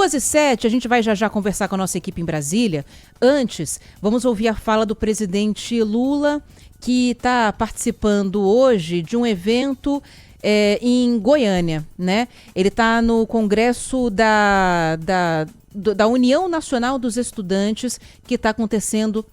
2h07, a gente vai já conversar com a nossa equipe em Brasília. Antes, vamos ouvir a fala do presidente Lula, que está participando hoje de um evento em Goiânia, né? Ele está no Congresso da União Nacional dos Estudantes, que está acontecendo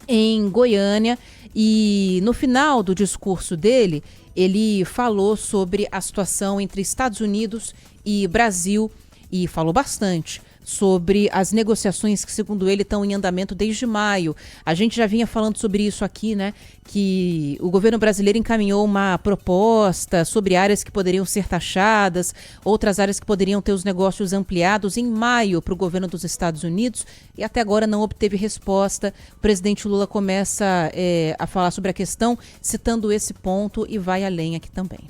em Goiânia. E no final do discurso dele, ele falou sobre a situação entre Estados Unidos e Brasil e falou bastante sobre as negociações que, segundo ele, estão em andamento desde maio. A gente já vinha falando sobre isso aqui, né? Que o governo brasileiro encaminhou uma proposta sobre áreas que poderiam ser taxadas, outras áreas que poderiam ter os negócios ampliados em maio para o governo dos Estados Unidos e até agora não obteve resposta. O presidente Lula começa a falar sobre a questão, citando esse ponto e vai além aqui também.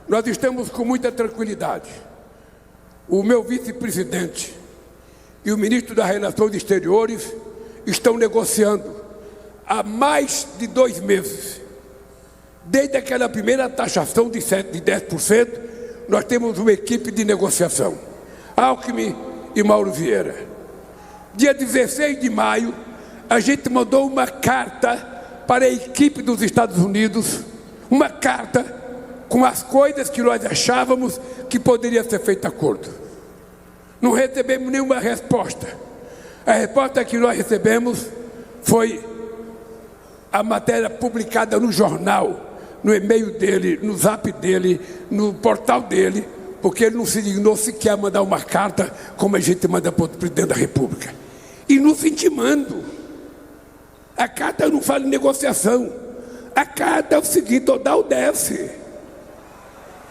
Nós estamos com muita tranquilidade. O meu vice-presidente e o ministro das Relações Exteriores estão negociando há mais de 2 meses. Desde aquela primeira taxação de 10%, nós temos uma equipe de negociação, Alckmin e Mauro Vieira. Dia 16 de maio, a gente mandou uma carta para a equipe dos Estados Unidos, uma carta com as coisas que nós achávamos que poderia ser feito acordo. Não recebemos nenhuma resposta. A resposta que nós recebemos foi a matéria publicada no jornal, no e-mail dele, no zap dele, no portal dele, porque ele não se dignou sequer a mandar uma carta como a gente manda para o presidente da República. E nos intimando. A carta não fala em negociação. A carta é o seguinte: ou dá ou desce.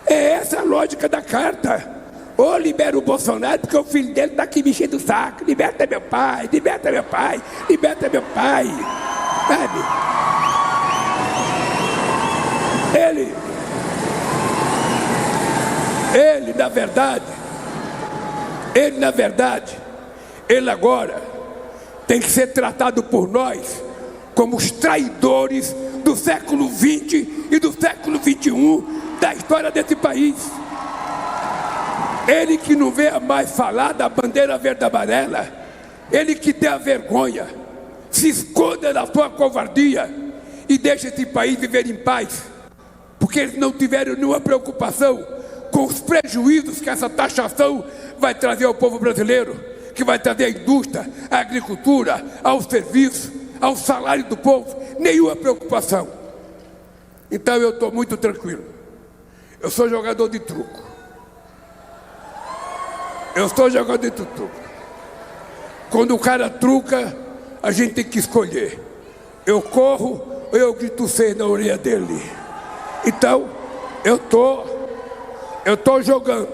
É essa a lógica da carta. Ou libera o Bolsonaro, porque o filho dele está aqui me enchendo o saco. Liberta meu pai, liberta meu pai, liberta meu pai. Sabe? Ele, na verdade, ele agora tem que ser tratado por nós como os traidores do século XX e do século XXI da história desse país. Ele que não venha mais falar da bandeira verde e amarela, ele que tem a vergonha, se esconda da sua covardia e deixa esse país viver em paz, porque eles não tiveram nenhuma preocupação com os prejuízos que essa taxação vai trazer ao povo brasileiro, que vai trazer à indústria, à agricultura, ao serviço, ao salário do povo. Nenhuma preocupação. Então eu estou muito tranquilo. Eu sou jogador de truco. Quando o cara truca, a gente tem que escolher. Eu corro ou eu grito 6 na orelha dele. Então, eu tô jogando.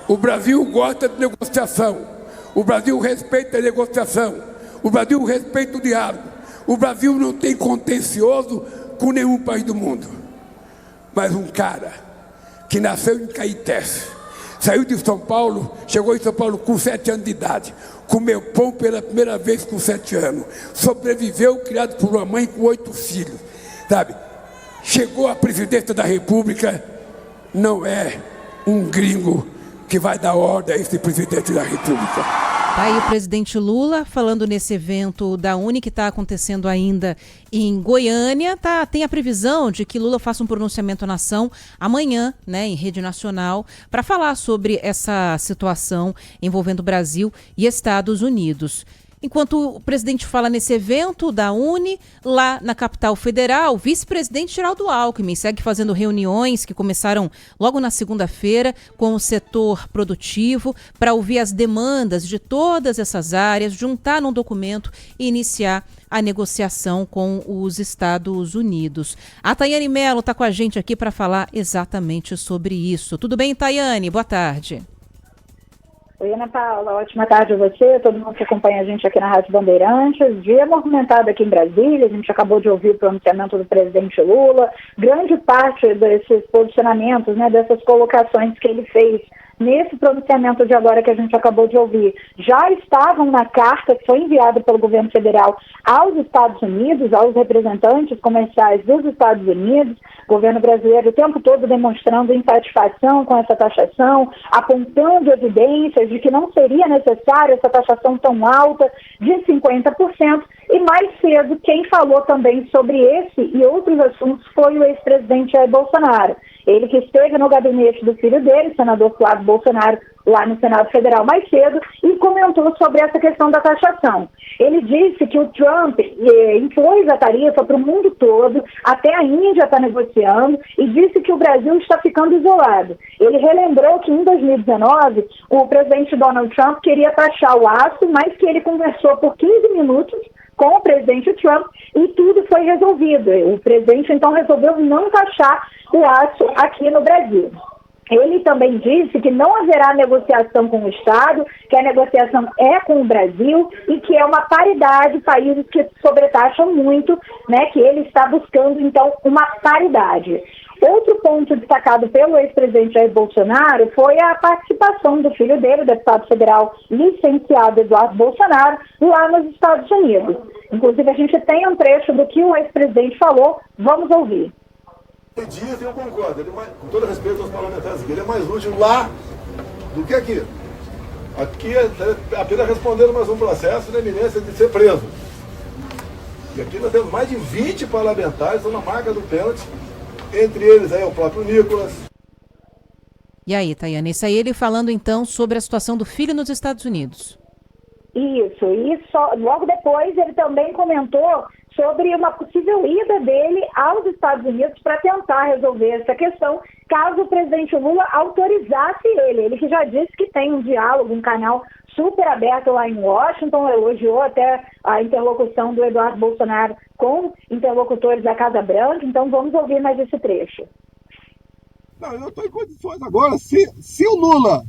O Brasil gosta de negociação. O Brasil respeita a negociação. O Brasil respeita o diálogo. O Brasil não tem contencioso com nenhum país do mundo. Mas um cara que nasceu em Caetés, saiu de São Paulo, chegou em São Paulo com 7 anos de idade, comeu pão pela primeira vez com 7 anos, sobreviveu, criado por uma mãe com 8 filhos, sabe? Chegou à presidência da República, não é um gringo que vai dar ordem a esse presidente da República. Tá aí o presidente Lula falando nesse evento da UNE que está acontecendo ainda em Goiânia. Tem a previsão de que Lula faça um pronunciamento à nação amanhã, né, em rede nacional, para falar sobre essa situação envolvendo Brasil e Estados Unidos. Enquanto o presidente fala nesse evento da UNE, lá na capital federal, o vice-presidente Geraldo Alckmin segue fazendo reuniões que começaram logo na segunda-feira com o setor produtivo para ouvir as demandas de todas essas áreas, juntar num documento e iniciar a negociação com os Estados Unidos. A Tayane Mello está com a gente aqui para falar exatamente sobre isso. Tudo bem, Tayane? Boa tarde. Oi, Ana Paula, ótima tarde a você, todo mundo que acompanha a gente aqui na Rádio Bandeirantes. Dia movimentado aqui em Brasília, a gente acabou de ouvir o pronunciamento do presidente Lula. Grande parte desses posicionamentos, né, dessas colocações que ele fez nesse pronunciamento de agora que a gente acabou de ouvir, já estavam na carta que foi enviada pelo governo federal aos Estados Unidos, aos representantes comerciais dos Estados Unidos, o governo brasileiro o tempo todo demonstrando insatisfação com essa taxação, apontando evidências de que não seria necessária essa taxação tão alta de 50%, e mais cedo quem falou também sobre esse e outros assuntos foi o ex-presidente Jair Bolsonaro. Ele que esteve no gabinete do filho dele, senador Flávio Bolsonaro, lá no Senado Federal mais cedo, e comentou sobre essa questão da taxação. Ele disse que o Trump impôs a tarifa para o mundo todo, até a Índia está negociando, e disse que o Brasil está ficando isolado. Ele relembrou que em 2019 o presidente Donald Trump queria taxar o aço, mas que ele conversou por 15 minutos com o presidente Trump e tudo foi resolvido. O presidente então resolveu não taxar o aço aqui no Brasil. Ele também disse que não haverá negociação com o Estado, que a negociação é com o Brasil e que é uma paridade, países que sobretaxam muito, né, que ele está buscando, então, uma paridade. Outro ponto destacado pelo ex-presidente Jair Bolsonaro foi a participação do filho dele, o deputado federal licenciado Eduardo Bolsonaro, lá nos Estados Unidos. Inclusive, a gente tem um trecho do que o ex-presidente falou, vamos ouvir. Dias eu concordo, com todo respeito aos parlamentares, ele é mais útil lá do que aqui. Aqui é apenas respondendo mais um processo na iminência de ser preso. E aqui nós temos mais de 20 parlamentares, estão na marca do pênalti, entre eles aí o próprio Nicolas. E aí, Tayane, isso aí ele falando então sobre a situação do filho nos Estados Unidos. Isso, e logo depois ele também comentou sobre uma possível ida dele aos Estados Unidos para tentar resolver essa questão, caso o presidente Lula autorizasse ele. Ele que já disse que tem um diálogo, um canal super aberto lá em Washington, elogiou até a interlocução do Eduardo Bolsonaro com interlocutores da Casa Branca. Então vamos ouvir mais esse trecho. Não, eu estou em condições agora, se o Lula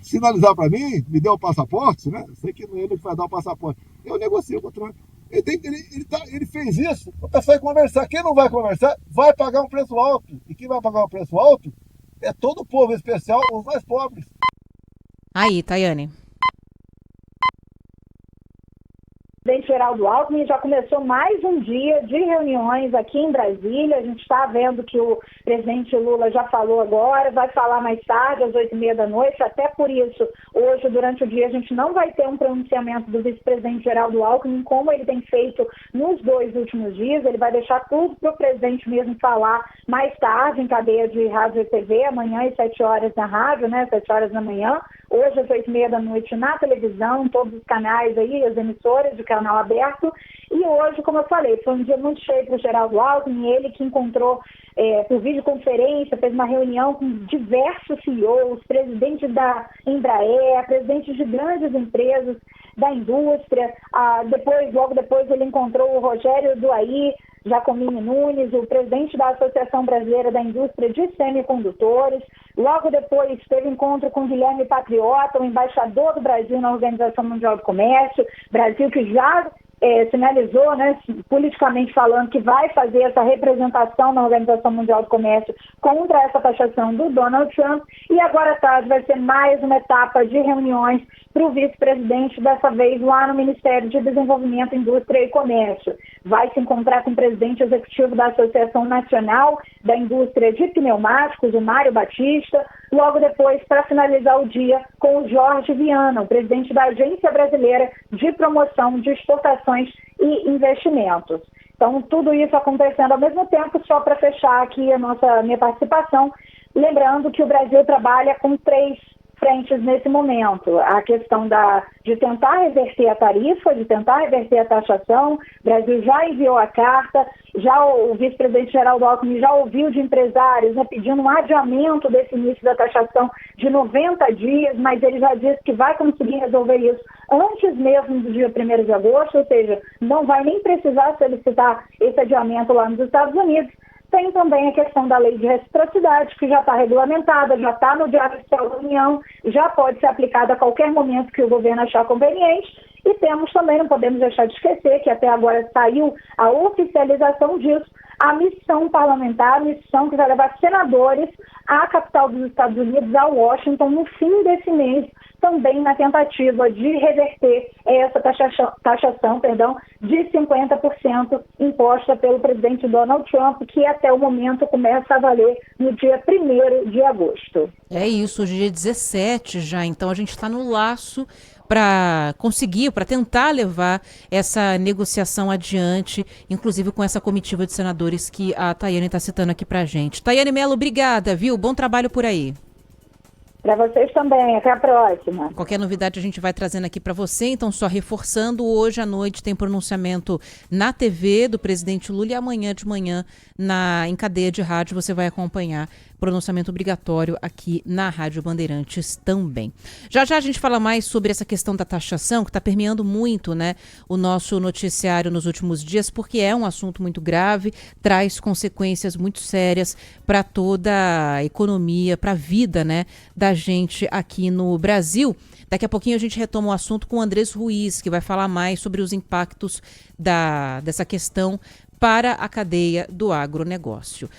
sinalizar para mim, me der o passaporte, né? Eu sei que não é ele que vai dar o passaporte, eu negocio com o Trump. Ele fez isso, o pessoal vai conversar. Quem não vai conversar vai pagar um preço alto. E quem vai pagar um preço alto é todo o povo, em especial os mais pobres. Aí, Tayane. O presidente Geraldo Alckmin já começou mais um dia de reuniões aqui em Brasília. A gente está vendo que o presidente Lula já falou agora, vai falar mais tarde, às 8h30 da noite. Até por isso, hoje, durante o dia, a gente não vai ter um pronunciamento do vice-presidente Geraldo Alckmin, como ele tem feito nos 2 últimos dias. Ele vai deixar tudo para o presidente mesmo falar mais tarde, em cadeia de rádio e TV, amanhã às 7 horas na rádio, né, 7 horas da manhã. Hoje, às 8h30 da noite, na televisão, em todos os canais aí, as emissoras de canal aberto. E hoje, como eu falei, foi um dia muito cheio para o Geraldo Alckmin, ele que encontrou por videoconferência, fez uma reunião com diversos CEOs, presidentes da Embraer, presidentes de grandes empresas da indústria. Logo depois ele encontrou o Rogério Duaí Jacomini Nunes, o presidente da Associação Brasileira da Indústria de Semicondutores. Logo depois teve encontro com Guilherme Patriota, o embaixador do Brasil na Organização Mundial do Comércio, Brasil que já sinalizou, né, politicamente falando, que vai fazer essa representação na Organização Mundial do Comércio contra essa taxação do Donald Trump. E agora à tarde vai ser mais uma etapa de reuniões para o vice-presidente, dessa vez lá no Ministério de Desenvolvimento, Indústria e Comércio. Vai se encontrar com o presidente executivo da Associação Nacional da Indústria de Pneumáticos, o Mário Batista. Logo depois, para finalizar o dia, com o Jorge Viana, o presidente da Agência Brasileira de Promoção de Exportações e Investimentos. Então, tudo isso acontecendo ao mesmo tempo, só para fechar aqui minha participação, lembrando que o Brasil trabalha com 3 frentes nesse momento. A questão de tentar reverter a tarifa, de tentar reverter a taxação. O Brasil já enviou a carta, já o vice-presidente Geraldo Alckmin já ouviu de empresários, né, pedindo um adiamento desse início da taxação de 90 dias, mas ele já disse que vai conseguir resolver isso antes mesmo do dia 1º de agosto, ou seja, não vai nem precisar solicitar esse adiamento lá nos Estados Unidos. Tem também a questão da lei de reciprocidade, que já está regulamentada, já está no Diário Oficial da União, já pode ser aplicada a qualquer momento que o governo achar conveniente. E temos também, não podemos deixar de esquecer, que até agora saiu a oficialização disso, a missão parlamentar, a missão que vai levar senadores à capital dos Estados Unidos, a Washington, no fim desse mês, também na tentativa de reverter essa taxação de 50% imposta pelo presidente Donald Trump, que até o momento começa a valer no dia 1º de agosto. É isso, hoje é dia 17 já, então a gente está no laço para tentar levar essa negociação adiante, inclusive com essa comitiva de senadores que a Tayane está citando aqui para a gente. Tayane Mello, obrigada, viu? Bom trabalho por aí. Para vocês também, até a próxima. Qualquer novidade a gente vai trazendo aqui para você, então só reforçando, hoje à noite tem pronunciamento na TV do presidente Lula e amanhã de manhã em cadeia de rádio você vai acompanhar pronunciamento obrigatório aqui na Rádio Bandeirantes também. Já a gente fala mais sobre essa questão da taxação que está permeando muito, né, o nosso noticiário nos últimos dias, porque é um assunto muito grave, traz consequências muito sérias para toda a economia, para a vida, né, da gente aqui no Brasil. Daqui a pouquinho a gente retoma o assunto com o Andrés Ruiz, que vai falar mais sobre os impactos dessa questão para a cadeia do agronegócio.